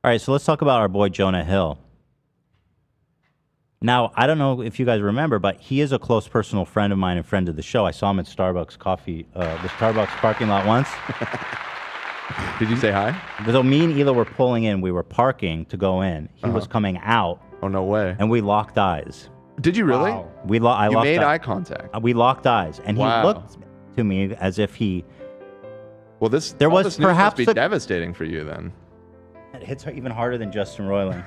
All right, so let's talk about our boy Jonah Hill. Now, I don't know if you guys remember, but he is a close personal friend of mine and friend of the show. I saw him at Starbucks the Starbucks parking lot once. Did you say hi? So me and Ela were pulling in. We were parking to go in. He was coming out. Oh, no way. And we locked eyes. Did you really? Wow. You made eye contact. We locked eyes. And he looked to me as if he... Well, this news must be devastating for you then. It hits even harder than Justin Roiland.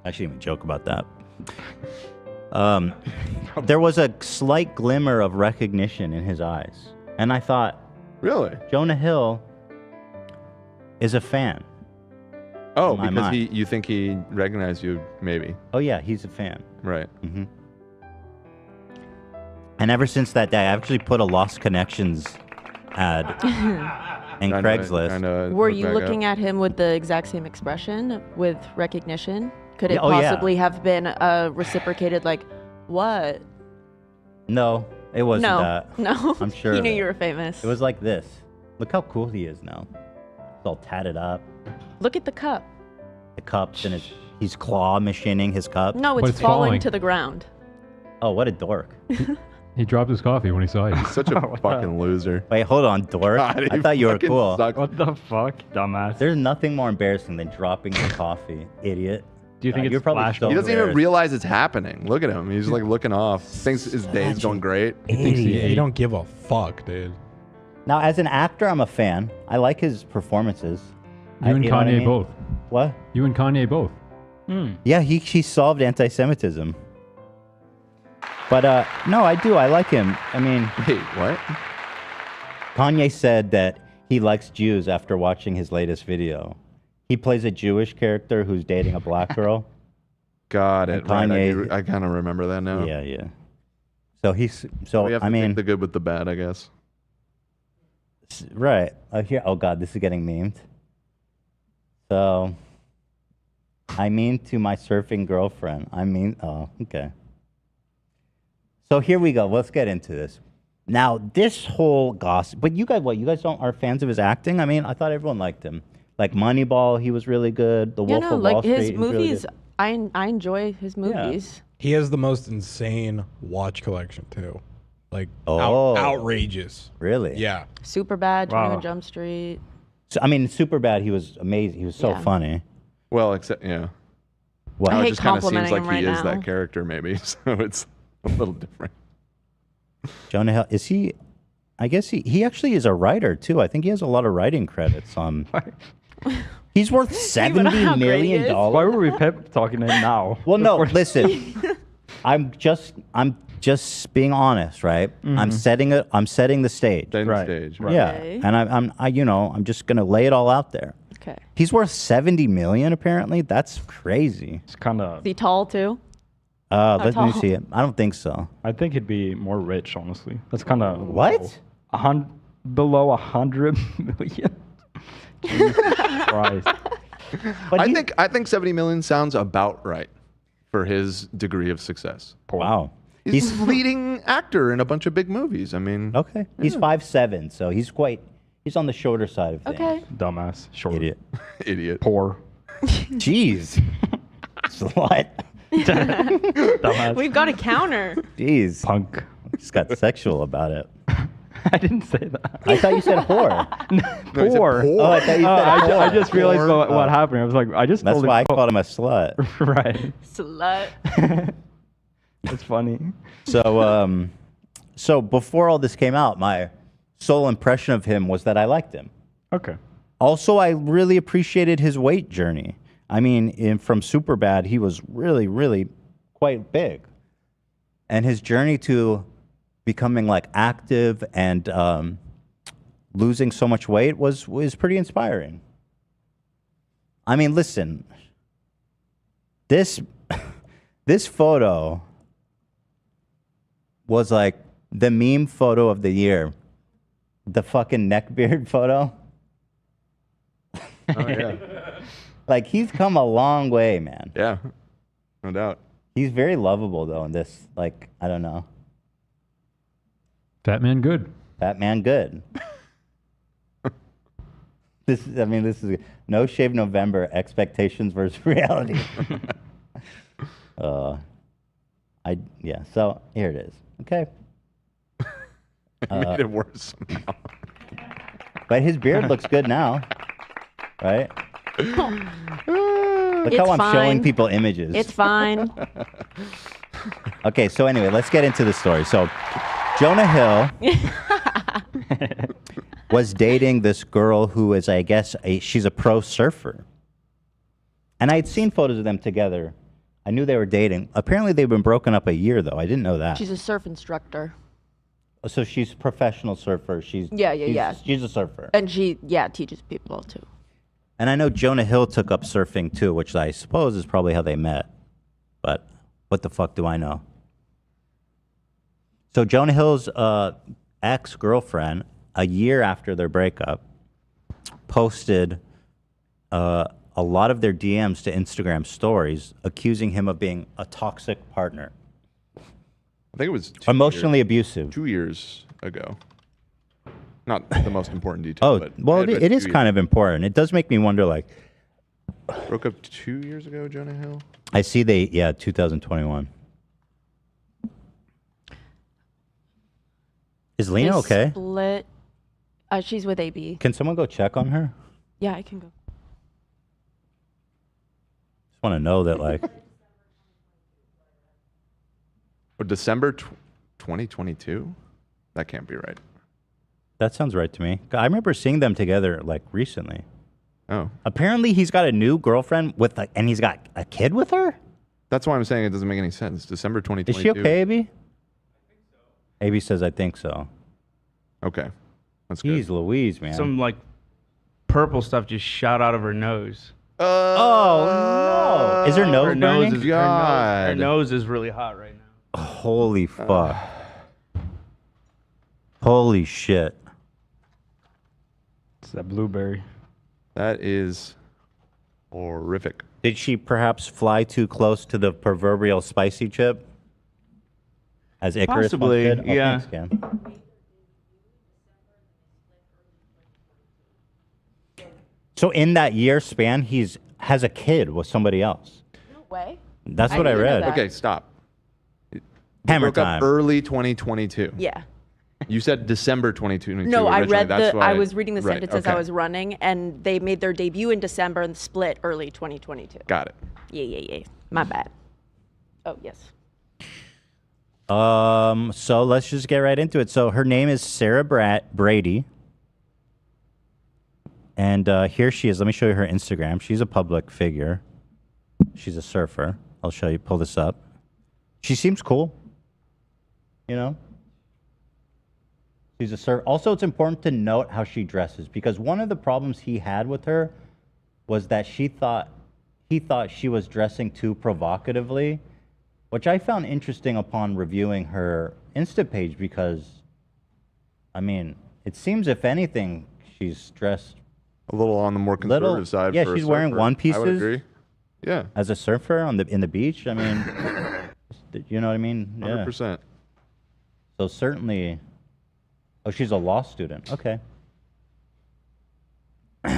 I shouldn't even joke about that. There was a slight glimmer of recognition in his eyes. And I thought... Really? Jonah Hill is a fan. Oh, because you think he recognized you, maybe. Oh, yeah, he's a fan. Right. Mm-hmm. And ever since that day, I actually put a Lost Connections ad in Craigslist. Were you looking at him with the exact same expression with recognition? Could it possibly have been reciprocated like, what? No, it wasn't that. No, I'm sure. He knew you were famous. It was like this. Look how cool he is now. He's all tatted up. Look at the cup. The cups and he's claw machining his cup. No, it's falling to the ground. Oh, what a dork. He dropped his coffee when he saw you. He's such a fucking loser. Wait, hold on, dork. God, I thought you were cool. Sucks. What the fuck, dumbass? There's nothing more embarrassing than dropping your coffee, idiot. Do you think it's you're probably flash? so He doesn't even embarrassed. realize it's happening. Look at him. He's like looking off. Thinks his day's going great. You don't give a fuck, dude. Now, as an actor, I'm a fan. I like his performances. You and know what I Kanye mean? both. What? You and Kanye both. Yeah, he solved anti-Semitism. But no, I do. I like him. I mean, wait, what? Kanye said that he likes Jews after watching his latest video. He plays a Jewish character who's dating a black girl. Got it. Right. Kanye, I kind of remember that now. Yeah. So we have to take the good with the bad, I guess. Right. Oh God, this is getting memed. So, I mean to my surfing girlfriend. Oh, okay. So here we go. Let's get into this. Now, this whole gossip. But you guys, You guys are fans of his acting? I mean, I thought everyone liked him. Like Moneyball, he was really good. The Wolf of Wall Street. His movies. Really I enjoy his movies. Yeah. He has the most insane watch collection too. Like outrageous. Really? Yeah. Superbad, 21 Jump Street. So, I mean, Superbad, he was amazing. He was so funny. Well, except, yeah. Well, it just kind of seems like he is that character, maybe. So it's a little different. Jonah Hill, is he? I guess he actually is a writer, too. I think he has a lot of writing credits on. He's worth $70 million. Why were we pep talking to him now? Well, no, listen. I'm just being honest, right? Mm-hmm. I'm setting the stage. Right. Yeah, and I'm just gonna lay it all out there. Okay. He's worth $70 million. Apparently, that's crazy. It's kind of. Is he tall too? Let me see it. I don't think so. I think he'd be more rich, honestly. That's kind of what? Below 100 million. Jesus Christ. But I think 70 million sounds about right for his degree of success. Wow. He's leading actor in a bunch of big movies. I mean, okay. He's 5'7", so he's on the shorter side of things. Okay. Dumbass. Short. Idiot. Poor. Jeez. Slut. Dumbass. We've got a counter. Jeez. Punk. Just got sexual about it. I didn't say that. I thought you said whore. Poor. Oh, I thought you said whore. I just realized what happened. I was like, That's why I called him a slut. Right. Slut. That's funny. So before all this came out, my sole impression of him was that I liked him. Okay. Also, I really appreciated his weight journey. I mean, from Superbad, he was really, really quite big. And his journey to becoming like active and losing so much weight was pretty inspiring. I mean, listen, this photo was like the meme photo of the year. The fucking neckbeard photo. Oh, yeah. Like, he's come a long way, man. Yeah, no doubt. He's very lovable, though, in this, like, I don't know. Fat man good. Fat man good. This is No Shave November, expectations versus reality. So here it is. Okay. Made it worse somehow. But his beard looks good now, right? Look how I'm showing people images. It's fine. Okay, so anyway, let's get into the story. So Jonah Hill was dating this girl who is, I guess, she's a pro surfer. And I had seen photos of them together. I knew they were dating. Apparently, they've been broken up a year, though. I didn't know that. She's a surf instructor. So she's a professional surfer. She's a surfer. And she, teaches people, too. And I know Jonah Hill took up surfing, too, which I suppose is probably how they met. But what the fuck do I know? So Jonah Hill's ex-girlfriend, a year after their breakup, posted a lot of their DMs to Instagram stories accusing him of being a toxic partner. I think it was emotionally abusive. 2 years ago. Not the most important detail. But well, it is kind of important. It does make me wonder, like... Broke up 2 years ago, Jonah Hill? I see 2021. Is Lena okay? Split. She's with AB. Can someone go check on her? Yeah, I can go. Just want to know that, like... December 2022? That can't be right. That sounds right to me. I remember seeing them together, like, recently. Oh. Apparently, he's got a new girlfriend and he's got a kid with her? That's why I'm saying it doesn't make any sense. December 2022. Is she okay, AB? I think so. AB says, I think so. Okay. That's good. Jeez Louise, man. Some, like, purple stuff just shot out of her nose. Oh, no. Is her nose burning? Her nose is really hot right now. Holy fuck. Holy shit. It's that blueberry. That is horrific. Did she perhaps fly too close to the proverbial spicy chip? As Icarus Possibly, once did? yeah. Thanks, Cam. So in that year span, has a kid with somebody else. No way. That's what I read. Okay, stop. Hammer broke up time. early 2022. Yeah. You said December 2022. No, I originally. read That's I was reading the sentence as I okay. was running, and they made their debut in December and split early 2022. Got it. Yeah. My bad. Oh, yes. So let's just get right into it. So her name is Sarah Brady. And here she is. Let me show you her Instagram. She's a public figure. She's a surfer. I'll show you. Pull this up. She seems cool. You know? She's a surfer. Also, it's important to note how she dresses, because one of the problems he had with her was that he thought she was dressing too provocatively, which I found interesting upon reviewing her Insta page, because, I mean, it seems, if anything, she's dressed a little on the more conservative side. Yeah, for she's a wearing surfer. one pieces. I would agree. Yeah. As a surfer in the beach, I mean, you know what I mean? 100%. So certainly, she's a law student. Okay.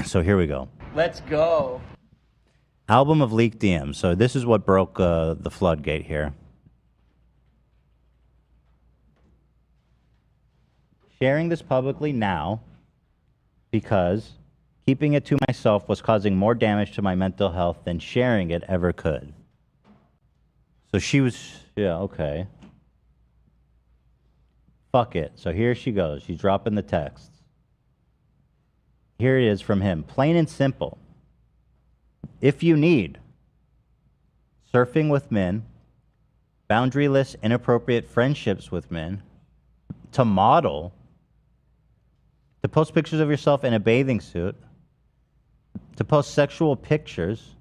So here we go. Let's go. Album of leaked DMs. So this is what broke the floodgate here. Sharing this publicly now because keeping it to myself was causing more damage to my mental health than sharing it ever could. So she was, okay. Fuck it. So here she goes. She's dropping the texts. Here it is from him. Plain and simple. If you need surfing with men, boundaryless, inappropriate friendships with men, to model, to post pictures of yourself in a bathing suit, to post sexual pictures,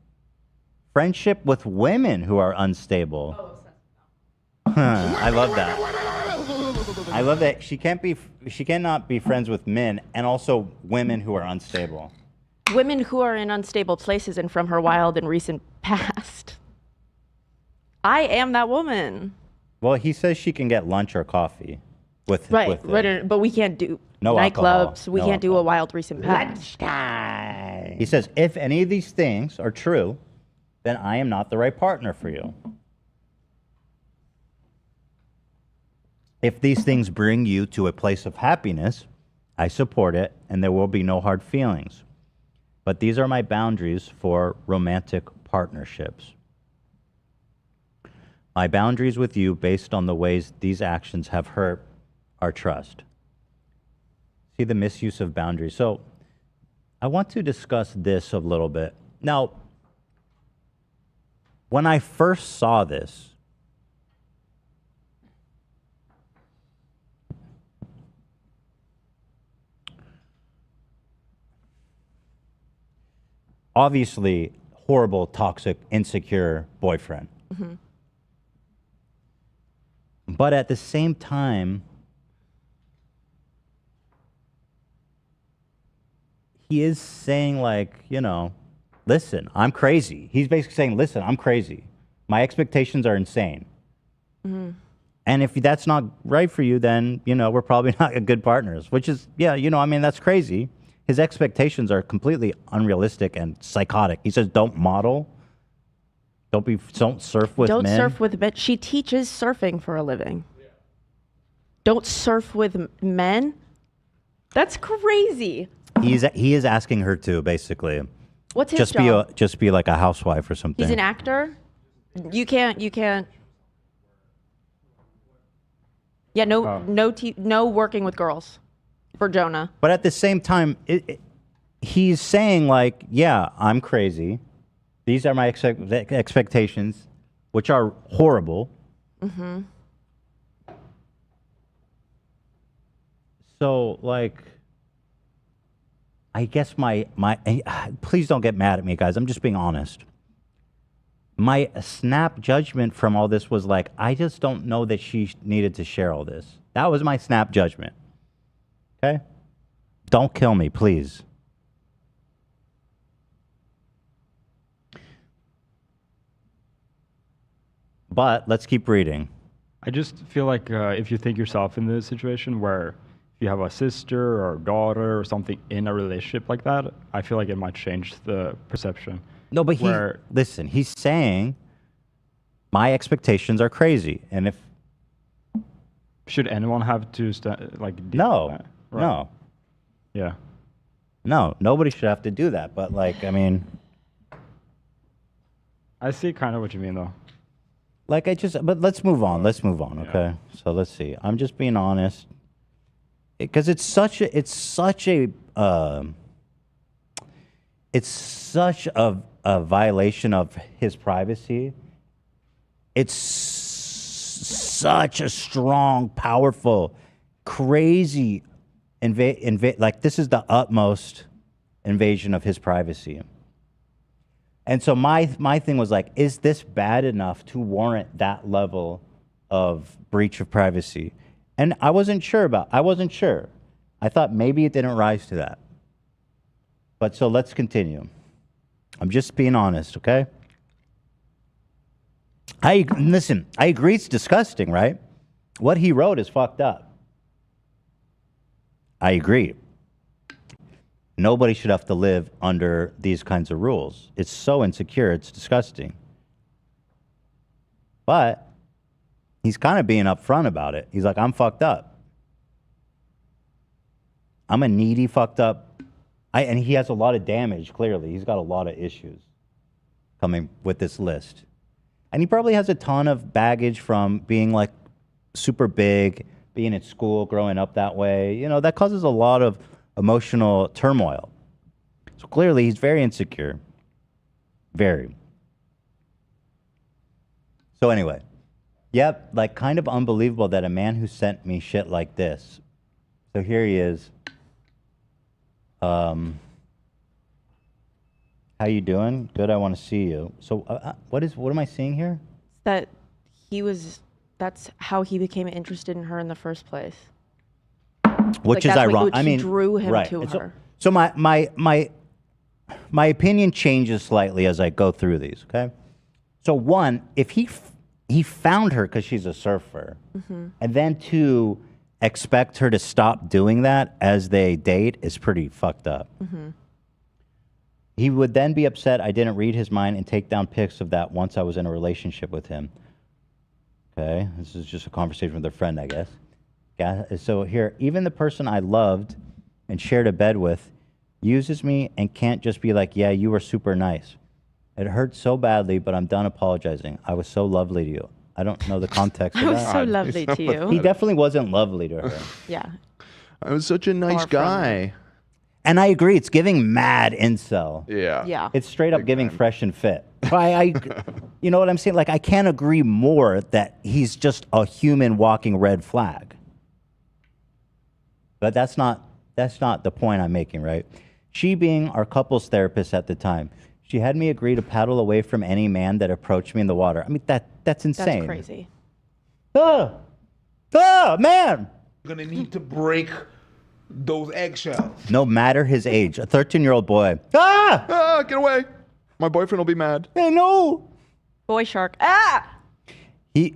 friendship with women who are unstable. I love that. I love that she cannot be friends with men and also women who are unstable. Women who are in unstable places and from her wild and recent past. I am that woman. Well, he says she can get lunch or coffee. with but we can't do no alcohol, nightclubs. We no can't do alcohol. a wild recent past. He says, if any of these things are true, then I am not the right partner for you. If these things bring you to a place of happiness, I support it, and there will be no hard feelings. But these are my boundaries for romantic partnerships. My boundaries with you based on the ways these actions have hurt our trust. See the misuse of boundaries. So I want to discuss this a little bit. Now, when I first saw this, obviously horrible, toxic, insecure boyfriend. Mm-hmm. But at the same time, he is saying, like, listen, I'm crazy. He's basically saying, listen, I'm crazy. My expectations are insane. Mm-hmm. And if that's not right for you, then, we're probably not good partners, which is, that's crazy. His expectations are completely unrealistic and psychotic. He says, don't model. Don't surf with men. Don't surf with men. She teaches surfing for a living. Yeah. Don't surf with men? That's crazy. He is asking her to, basically. What's his job? Just be like a housewife or something. He's an actor? You can't. Yeah, no working with girls for Jonah. But at the same time, he's saying, like, yeah, I'm crazy. These are my expectations, which are horrible. Mm-hmm. So, like, I guess please don't get mad at me, guys. I'm just being honest. My snap judgment from all this was like, I just don't know that she needed to share all this. That was my snap judgment. Okay? Don't kill me, please. But let's keep reading. I just feel like if you think yourself in this situation where if you have a sister or a daughter or something in a relationship like that, I feel like it might change the perception. No, but listen, he's saying my expectations are crazy. And if... Should anyone have to deal with that? Right. No. Yeah. No, nobody should have to do that. But, like, I mean... I see kind of what you mean, though. Like, but let's move on. Okay. Yeah. So let's see. I'm just being honest, because it's such a violation of his privacy. It's such a strong, powerful, crazy like, this is the utmost invasion of his privacy. And so my thing was like, is this bad enough to warrant that level of breach of privacy? And I wasn't sure. I thought maybe it didn't rise to that. But so let's continue. I'm just being honest, okay? Listen, I agree it's disgusting, right? What he wrote is fucked up. I agree. Nobody should have to live under these kinds of rules. It's so insecure, it's disgusting. But he's kind of being upfront about it. He's like, I'm fucked up. I'm a needy, fucked up. And he has a lot of damage, clearly. He's got a lot of issues coming with this list. And he probably has a ton of baggage from being, like, super big, being at school, growing up that way. That causes a lot of emotional turmoil. So clearly he's very insecure. Very. So anyway, yep, like, kind of unbelievable that a man who sent me shit like this. So here he is. How you doing? Good, I want to see you. So what am I seeing here? That's how he became interested in her in the first place. Which is ironic. I mean, drew him to her. So my opinion changes slightly as I go through these. Okay. So one, if he found her because she's a surfer, mm-hmm. and then two, expect her to stop doing that as they date is pretty fucked up. Mm-hmm. He would then be upset I didn't read his mind and take down pics of that once I was in a relationship with him. Okay, this is just a conversation with a friend, I guess. Yeah, so here, even the person I loved and shared a bed with uses me and can't just be like, yeah, you were super nice. It hurt so badly, but I'm done apologizing. I was so lovely to you. I don't know the context of that. I was so lovely to you. He definitely wasn't lovely to her. Yeah. I was such a nice guy. And I agree, it's giving mad incel. Yeah. Yeah. It's straight up giving fresh and fit. I you know what I'm saying? Like, I can't agree more that he's just a human walking red flag. But that's not the point I'm making, right? She being our couples therapist at the time, she had me agree to paddle away from any man that approached me in the water. I mean, that's insane. That's crazy. Man! You're gonna need to break those eggshells. No matter his age, a 13-year-old boy. Get away. My boyfriend will be mad. Hey, no. Boy shark. Ah!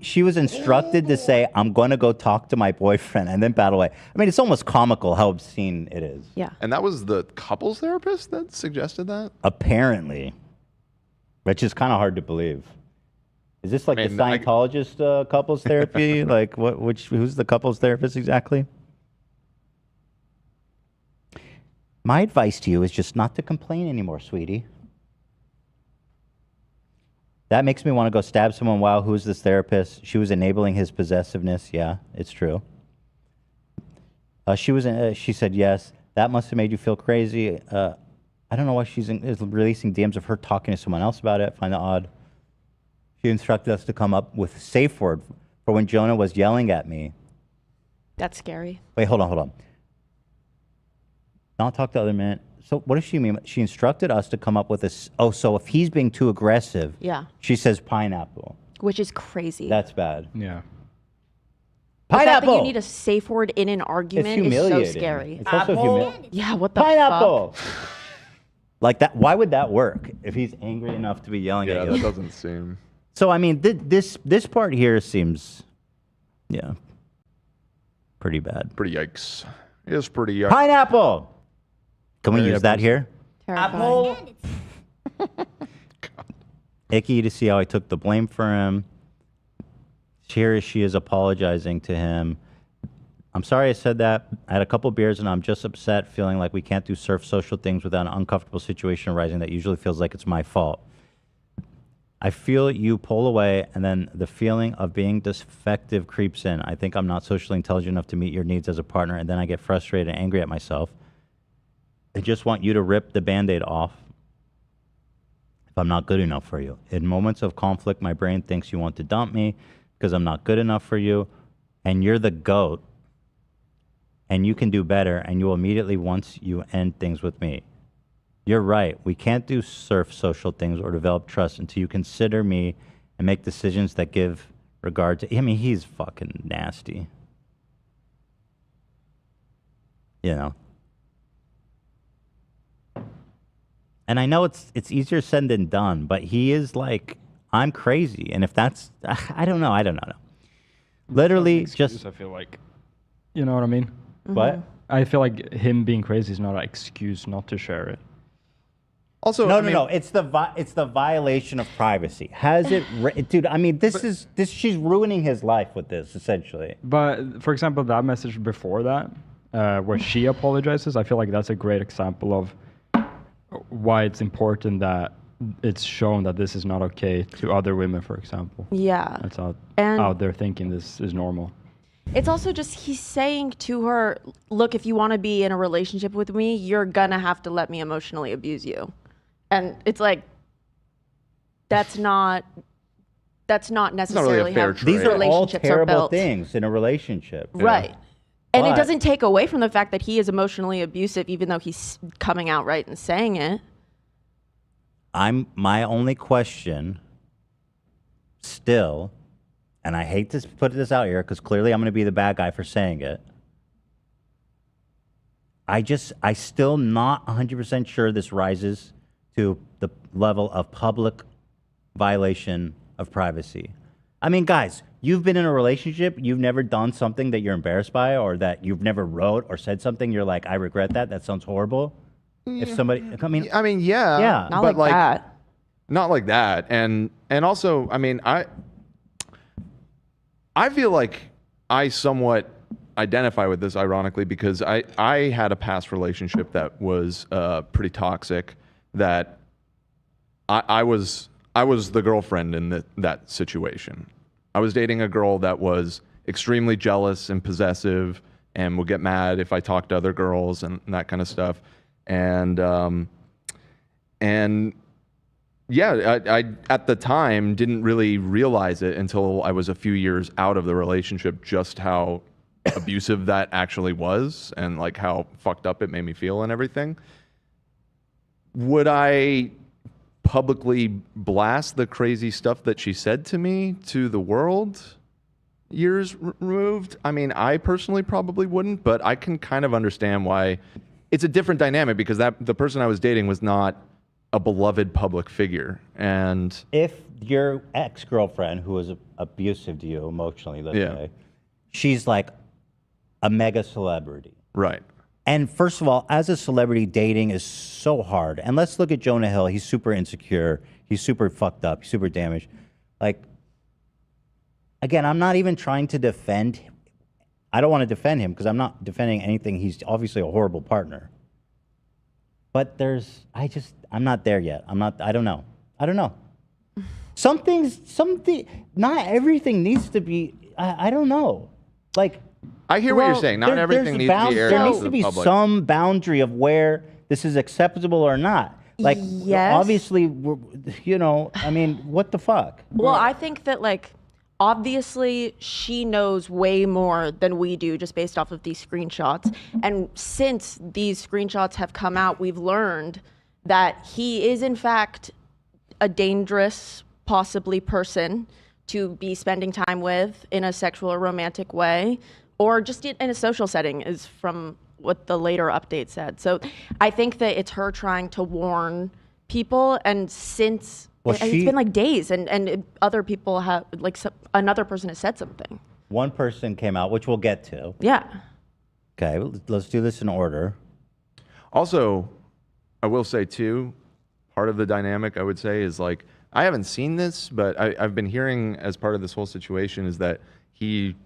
She was instructed to say, I'm going to go talk to my boyfriend and then paddle away. I mean, it's almost comical how obscene it is. Yeah. And that was the couples therapist that suggested that? Apparently. Which is kind of hard to believe. Is this like the Scientologist couples therapy? Like, who's the couples therapist exactly? My advice to you is just not to complain anymore, sweetie. That makes me want to go stab someone. Wow, who's this therapist? She was enabling his possessiveness. Yeah, it's true. She said yes. That must have made you feel crazy. I don't know why she's releasing DMs of her talking to someone else about it. I find that odd. She instructed us to come up with a safe word for when Jonah was yelling at me. That's scary. Wait, hold on. Not talk to other men. So what does she mean? She instructed us to come up with this. Oh, so if he's being too aggressive, Yeah. she says pineapple. Which is crazy. That's bad. Yeah. The fact Pineapple. that you need a safe word in an argument is so humiliating. scary. It's also humiliating. Yeah, what the Pineapple. Like that. Why would that work if he's angry enough to be yelling at you? Yeah, that doesn't seem. So I mean, this part here seems, yeah, pretty bad. Pretty yikes. It is pretty yikes. Pineapple. Can we use that here? Terrifying. Icky to see how I took the blame for him. Here she is apologizing to him. I'm sorry I said that. I had a couple beers and I'm just upset, feeling like we can't do surf social things without an uncomfortable situation arising that usually feels like it's my fault. I feel you pull away and then the feeling of being defective creeps in. I think I'm not socially intelligent enough to meet your needs as a partner, and then I get frustrated and angry at myself. I just want you to rip the Band-Aid off if I'm not good enough for you. In moments of conflict, my brain thinks you want to dump me because I'm not good enough for you, and you're the GOAT, and you can do better, and you will immediately once you end things with me. You're right. We can't do surf social things or develop trust until you consider me and make decisions that give regard to... I mean, he's fucking nasty. You know? And I know it's easier said than done, but he is like, I'm crazy. And if that's... I don't know. Literally just... I feel like... You know what I mean? What? I feel like him being crazy is not an excuse not to share it. Also, No. It's the violation of privacy. Has it, dude? I mean, this. She's ruining his life with this, essentially. But for example, that message before that, where she apologizes, I feel like that's a great example of why it's important that it's shown that this is not okay to other women, for example. Yeah. That's out And there thinking this is normal. it's also just he's saying to her, look, if you want to be in a relationship with me, you're gonna have to let me emotionally abuse you. And it's like, that's not necessarily really a fair how trade. These are all relationships are terrible built. things in a relationship. Right. And it But- doesn't take away from the fact that he is emotionally abusive, even though he's coming out right and saying it. My only question still, and I hate to put this out here because clearly I'm going to be the bad guy for saying it. I still not 100% sure this rises to the level of public violation of privacy. I mean, guys, you've been in a relationship. You've never done something that you're embarrassed by, or that you've never wrote or said something. You're like, I regret that. That sounds horrible. If somebody, I mean, yeah, Not but like that. not like that, and also, I mean, I feel like I somewhat identify with this, ironically, because I had a past relationship that was pretty toxic. That I was the girlfriend in that situation. I was dating a girl that was extremely jealous and possessive, and would get mad if I talked to other girls and that kind of stuff. And yeah, I at the time didn't really realize it until I was a few years out of the relationship, just how abusive that actually was, and like how fucked up it made me feel and everything. Would I publicly blast the crazy stuff that she said to me to the world years removed? I mean, I personally probably wouldn't, but I can kind of understand why. It's a different dynamic, because the person I was dating was not a beloved public figure. And if your ex-girlfriend, who was abusive to you emotionally, let's say, she's like a mega celebrity. Right. And first of all, as a celebrity, dating is so hard. And let's look at Jonah Hill. He's super insecure. He's super fucked up. He's super damaged. Like, again, I'm not even trying to defend him. I don't want to defend him, because I'm not defending anything. He's obviously a horrible partner. But I'm not there yet. I don't know. Not everything needs to be, I don't know. Like, I hear what you're saying. Not everything needs to be aired There out needs to to the be public. some boundary of where this is acceptable or not. Like, Yes. obviously, I mean, what the fuck? Well, I think that, like, obviously she knows way more than we do just based off of these screenshots. And since these screenshots have come out, we've learned that he is, in fact, a dangerous, possibly person to be spending time with in a sexual or romantic way, or just in a social setting, is from what the later update said. So I think that it's her trying to warn people, and since it's been like days, and other people have, like, another person has said something. One person came out, which we'll get to. Yeah. Okay, let's do this in order. Also, I will say too, part of the dynamic I would say is, like, I haven't seen this, but I've been hearing as part of this whole situation is that he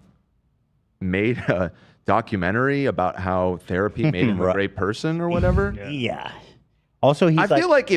made a documentary about how therapy made him a great person or whatever. Yeah. Also, I feel like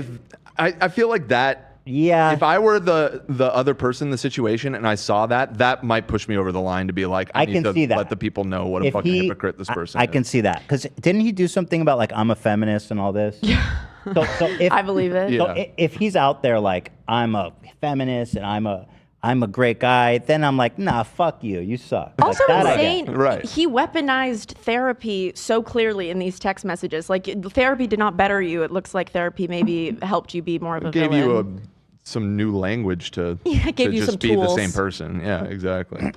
I feel like that. Yeah. If I were the other person in the situation and I saw that might push me over the line to be like, I need to let the people know what a fucking hypocrite this person is. I can see that. Because didn't he do something about, like, I'm a feminist and all this? Yeah. So if, I believe it. So if he's out there like, I'm a feminist and I'm a great guy, then I'm like, nah, fuck you. You suck. Also like, insane, he weaponized therapy so clearly in these text messages. Like, therapy did not better you. It looks like therapy maybe helped you be more of a gave villain. You some new language to gave you just some be tools. the same person. Yeah, exactly.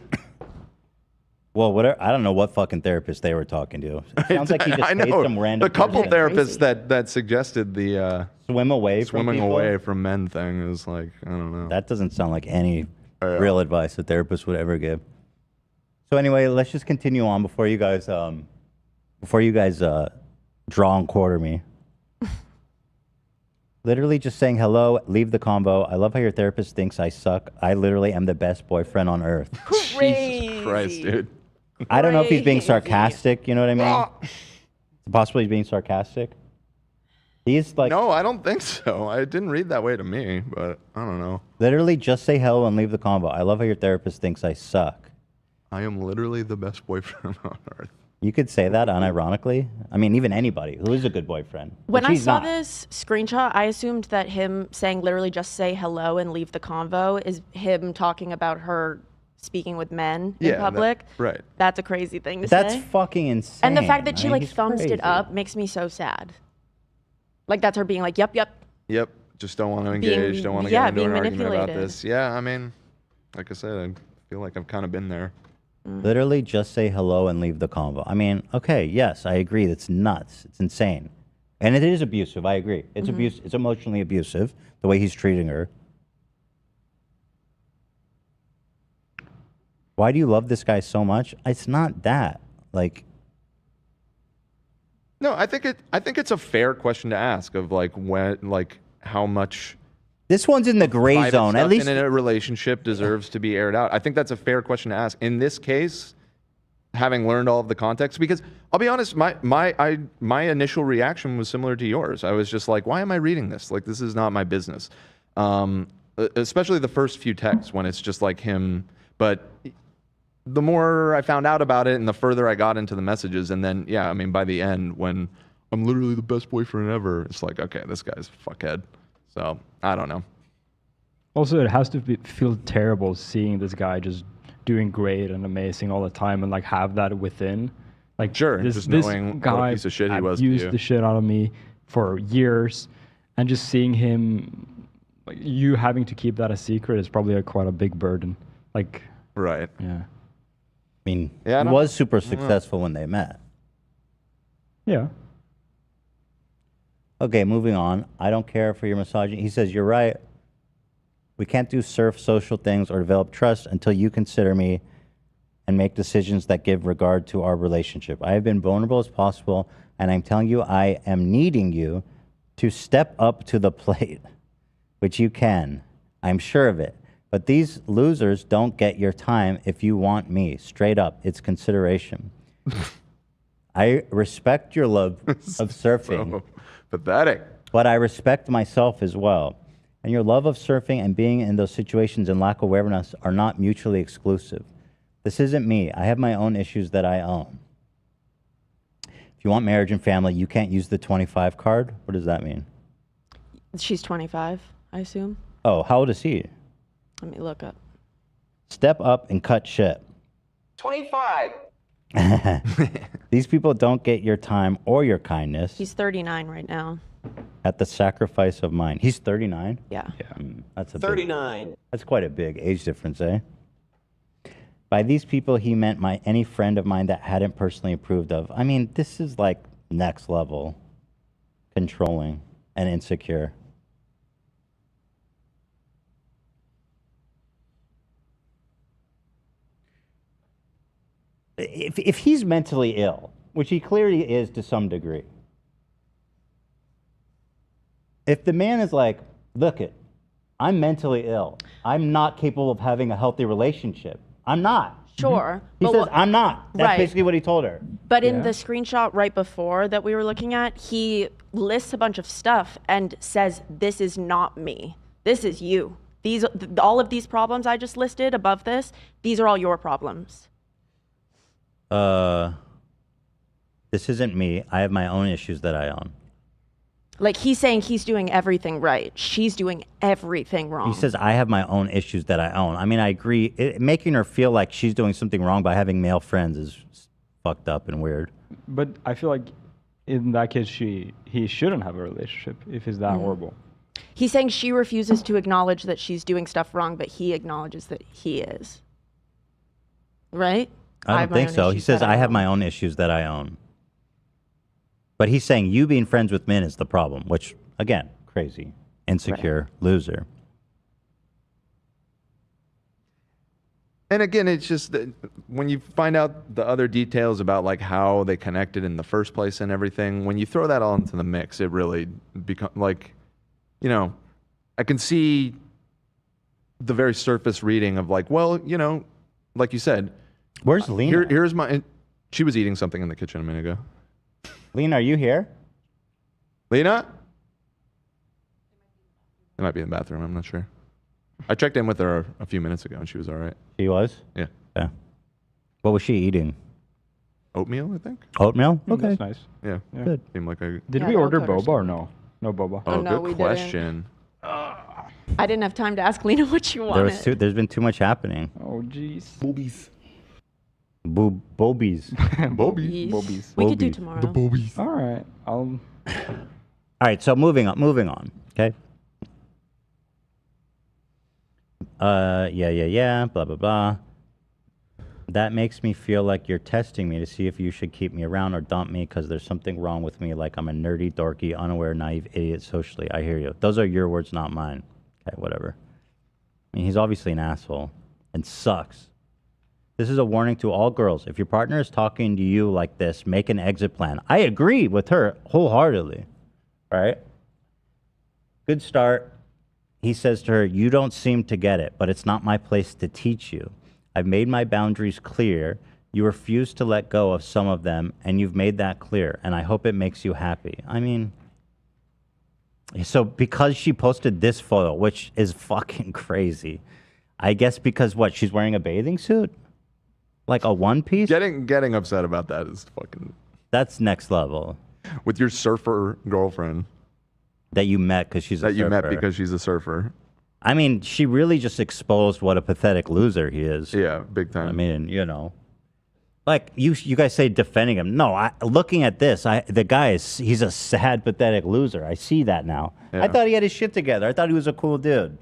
Well, whatever. I don't know what fucking therapist they were talking to. It sounds like he just paid some random. The couple person. therapists that suggested the swimming away from men thing is like, I don't know. That doesn't sound like any real advice a therapist would ever give. So anyway, let's just continue on before you guys draw and quarter me. Literally just saying hello, leave the combo. I love how your therapist thinks I suck. I literally am the best boyfriend on earth. Jesus Christ, dude. I don't know if he's being sarcastic, you know what I mean? Possibly he's being sarcastic. He's like... No, I don't think so. I didn't read that way to me, but I don't know. Literally just say hello and leave the combo. I love how your therapist thinks I suck. I am literally the best boyfriend on earth. You could say that unironically. I mean, even anybody who is a good boyfriend. When I saw this screenshot, I assumed that him saying literally just say hello and leave the convo is him talking about her speaking with men in public. Right. That's a crazy thing to say. That's fucking insane. And the fact that she, I mean, like, thumbs it up makes me so sad. Like, that's her being like, yep. Yep. Just don't want to engage. Don't want to get into an argument about this. Yeah, I mean, like I said, I feel like I've kind of been there. Literally just say hello and leave the convo. I mean, okay, yes, I agree. That's nuts. It's insane. And it is abusive. I agree. It's abuse. It's emotionally abusive, the way he's treating her. Why do you love this guy so much? It's not that. Like, No, I think it's a fair question to ask of like when, like how much this one's in the gray private zone. At stuff least in a relationship deserves to be aired out. I think that's a fair question to ask. In this case, having learned all of the context, because I'll be honest, my initial reaction was similar to yours. I was just like, why am I reading this? Like, this is not my business. Especially the first few texts when it's just like him. But the more I found out about it and the further I got into the messages, and then, yeah, I mean, by the end, when I'm literally the best boyfriend ever, it's like, okay, this guy's a fuckhead. So, I don't know. Also, it has to feel terrible seeing this guy just doing great and amazing all the time and like have that within. Like, Sure, this, just this knowing guy what a piece of shit he was to abused you. the shit out of me for years, and just seeing him, like, you having to keep that a secret is probably quite a big burden. Like, Right. yeah. I mean, Yeah, I he don't was know. super successful when they met. Yeah. Okay, moving on. I don't care for your misogyny. He says, you're right. We can't do surf social things or develop trust until you consider me and make decisions that give regard to our relationship. I have been vulnerable as possible, and I'm telling you, I am needing you to step up to the plate, which you can. I'm sure of it. But these losers don't get your time if you want me. Straight up, it's consideration. I respect your love of surfing. So pathetic. But I respect myself as well. And your love of surfing and being in those situations and lack of awareness are not mutually exclusive. This isn't me. I have my own issues that I own. If you want marriage and family, you can't use the 25 card. What does that mean? She's 25, I assume. Oh, how old is he? Let me look up. Step up and cut shit. 25. These people don't get your time or your kindness He's 39 right now. at the sacrifice of mine. He's 39? Yeah. That's a big, 39. that's quite a big age difference, eh? By these people, he meant any friend of mine that hadn't personally approved of. I mean, this is like next level controlling and insecure. If he's mentally ill, which he clearly is to some degree, if the man is like, look it, I'm mentally ill. I'm not capable of having a healthy relationship. I'm not. Sure. He but says, what- I'm not. That's Right. basically what he told her. But in the screenshot right before that we were looking at, he lists a bunch of stuff and says, this is not me. This is you. All of these problems I just listed above this, these are all your problems. This isn't me. I have my own issues that I own. Like, he's saying he's doing everything right. She's doing everything wrong. He says, I have my own issues that I own. I mean, I agree. Making her feel like she's doing something wrong by having male friends is fucked up and weird. But I feel like in that case, he shouldn't have a relationship if he's that horrible. He's saying she refuses to acknowledge that she's doing stuff wrong, but he acknowledges that he is. Right? I have don't my think own so. He issues says, that I have own. my own issues that I own. But he's saying you being friends with men is the problem, which, again, crazy, insecure, loser. And again, it's just that when you find out the other details about like how they connected in the first place and everything, when you throw that all into the mix, it really becomes like, you know, I can see the very surface reading of like, well, you know, like you said, Where's Lena? here's my. She was eating something in the kitchen a minute ago. Lena, are you here? Lena? It might be in the bathroom. I'm not sure. I checked in with her a few minutes ago and she was all right. She was? Yeah. Yeah. What was she eating? Oatmeal, I think. Oatmeal? Okay. That's nice. Yeah. Yeah. Good. Seemed like a Did Yeah, we no order code or boba or no? No boba. Oh, no, we good didn't. question. I didn't have time to ask Lena what she wanted. There's been too much happening. Oh, jeez. Boobies. Bobies. Bobby. Bobies. We could do Bobies. tomorrow. Bobies. All right. I'll. All right, so moving on. Okay. Yeah, blah, blah, blah. That makes me feel like you're testing me to see if you should keep me around or dump me because there's something wrong with me, like I'm a nerdy, dorky, unaware, naive idiot socially. I hear you. Those are your words, not mine. Okay, whatever. I mean, he's obviously an asshole and sucks. This is a warning to all girls. If your partner is talking to you like this, make an exit plan. I agree with her wholeheartedly. Right? Good start. He says to her, you don't seem to get it, but it's not my place to teach you. I've made my boundaries clear. You refuse to let go of some of them, and you've made that clear, and I hope it makes you happy. I mean, so because she posted this photo, which is fucking crazy, I guess because what, she's wearing a bathing suit? Like a one piece? Getting upset about that is fucking... That's next level. With your surfer girlfriend. That you met because she's a surfer. That you met because she's a surfer. I mean, she really just exposed what a pathetic loser he is. Yeah, big time. I mean, you know. Like, you guys say defending him. No, looking at this, the guy he's a sad, pathetic loser. I see that now. Yeah. I thought he had his shit together. I thought he was a cool dude.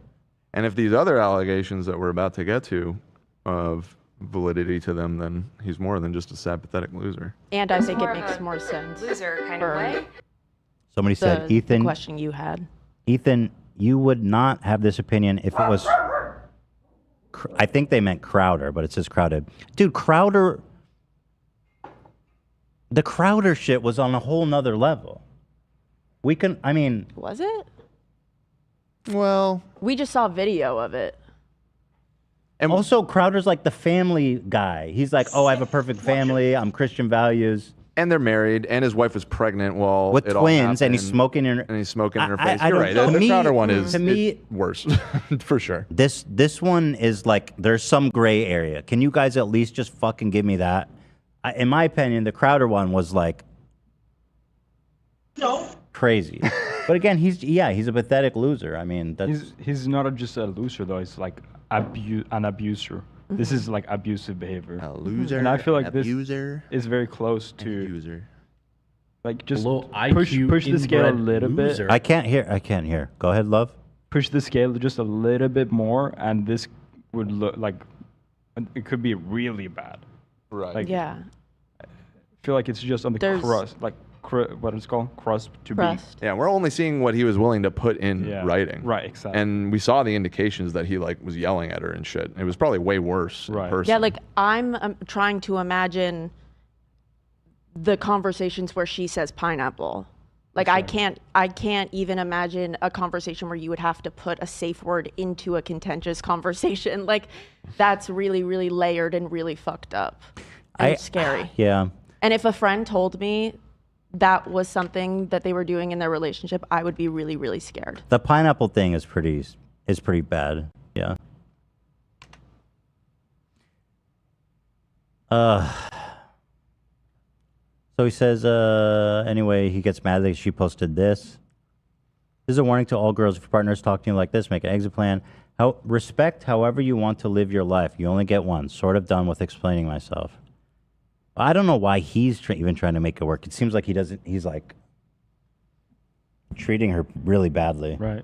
And if these other allegations that we're about to get to of validity to them, then he's more than just a sad, pathetic loser. And I think it makes more sense. Loser kind of way. Somebody said, Ethan. The question you had. Ethan, you would not have this opinion if it was. I think they meant Crowder, but it says Crowded. Dude, Crowder. The Crowder shit was on a whole nother level. I mean. Was it? Well. We just saw video of it. And also, Crowder's like the family guy. He's like, oh, I have a perfect family. I'm Christian values. And they're married, and his wife was pregnant while with it twins, all and he's smoking in her. And he's smoking in her face. I You're don't- right. to The me- Crowder one is to me- worse, for sure. This one is like, there's some gray area. Can you guys at least just fucking give me that? In my opinion, the Crowder one was like crazy. But again, he's a pathetic loser. I mean, that's He's not just a loser though. He's like an abuser. This is like abusive behavior. A loser. And I feel like abuser, this is very close to user. like just Low push IQ the scale a inbred little loser. bit. I can't hear. Go ahead, love. Push the scale just a little bit more, and this would look like it could be really bad. Right. Like, Yeah. I feel like it's just on the There's- crust, like what it's called, crust to Crust. Yeah, we're only seeing what he was willing to put in be. Yeah. writing. Right. Exactly. And we saw the indications that he like was yelling at her and shit. It was probably way worse Right. in person. Yeah, like I'm trying to imagine the conversations where she says pineapple. Like I can't even imagine a conversation where you would have to put a safe word into a contentious conversation. Like that's really, really layered and really fucked up. And scary. Yeah. And if a friend told me that was something that they were doing in their relationship, I would be really, really scared. The pineapple thing is pretty bad. Yeah. So he says, anyway, he gets mad that she posted this. This is a warning to all girls. If your partner is talking to you like this, make an exit plan. Respect however you want to live your life. You only get one. Sort of done with explaining myself. I don't know why he's even trying to make it work. It seems like he's like treating her really badly. right.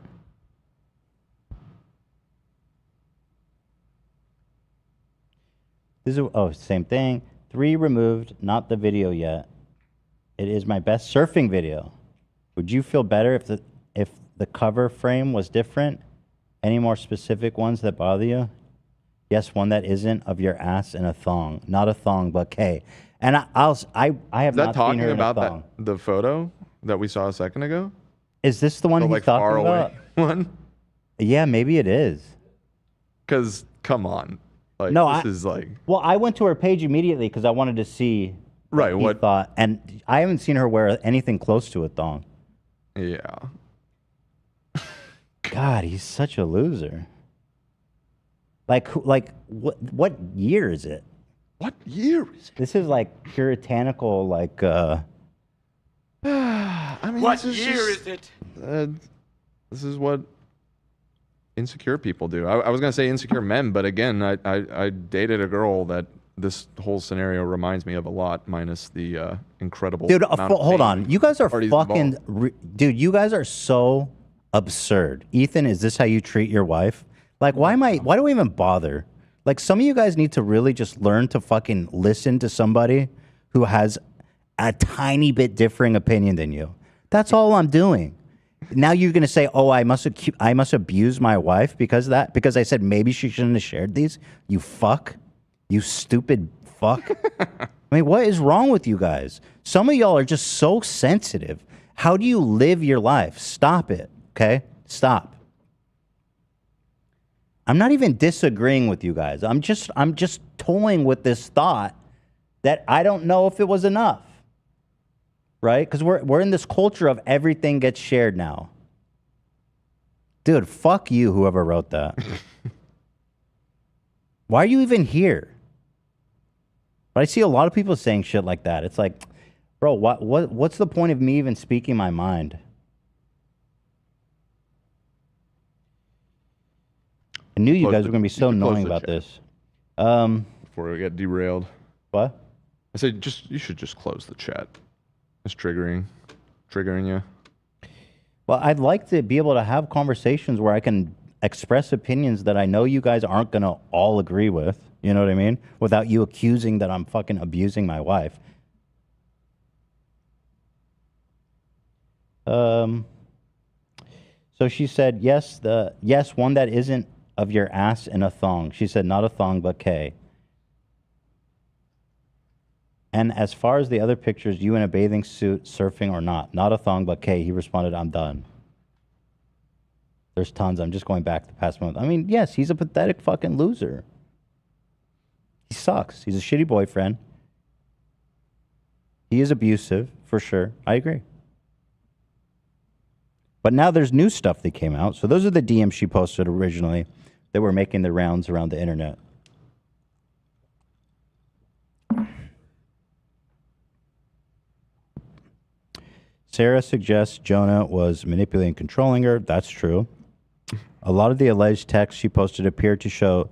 This is same thing. 3 removed, not the video yet. It is my best surfing video. Would you feel better if the cover frame was different? Any more specific ones that bother you? Yes, one that isn't of your ass in a thong, not a thong, but K. And I have Is that not seen talking her in a about thong. the photo that we saw a second ago? Is this the one The he's like talking far about? away one? Yeah, maybe it is. Because come on, like No, this is like Well, I went to her page immediately because I wanted to see right. he What? thought, and I haven't seen her wear anything close to a thong. Yeah. God, he's such a loser. Like what year is it? What year is it? This is like puritanical, like. I mean, What this year just- is it? This is what insecure people do. I was gonna say insecure men, but again, I dated a girl that this whole scenario reminds me of a lot, minus the incredible. Dude, amount of hold pain on. You guys are parties fucking. involved. Dude, you guys are so absurd. Ethan, is this how you treat your wife? Like, why do we even bother? Like, some of you guys need to really just learn to fucking listen to somebody who has a tiny bit differing opinion than you. That's all I'm doing. Now you're gonna say, "Oh, I must abuse my wife because of that," because I said maybe she shouldn't have shared these. You fuck. You stupid fuck. I mean, what is wrong with you guys? Some of y'all are just so sensitive. How do you live your life? Stop it, okay? Stop. I'm not even disagreeing with you guys. I'm just toying with this thought that I don't know if it was enough. Right? Because we're in this culture of everything gets shared now. Dude, fuck you, whoever wrote that. Why are you even here? But I see a lot of people saying shit like that. It's like, bro, what's the point of me even speaking my mind? I knew you guys were going to be so annoying about this. Before we get derailed. What? I said you should just close the chat. It's triggering you. Well, I'd like to be able to have conversations where I can express opinions that I know you guys aren't going to all agree with. You know what I mean? Without you accusing that I'm fucking abusing my wife. So she said, yes, one that isn't of your ass in a thong. She said, not a thong, but K. And as far as the other pictures, you in a bathing suit, surfing or not a thong, but K. He responded, I'm done. There's tons. I'm just going back the past month. I mean, yes, he's a pathetic fucking loser. He sucks. He's a shitty boyfriend. He is abusive, for sure. I agree. But now there's new stuff that came out. So those are the DMs she posted originally that were making the rounds around the internet. Sarah suggests Jonah was manipulating and controlling her. That's true. A lot of the alleged texts she posted appeared to show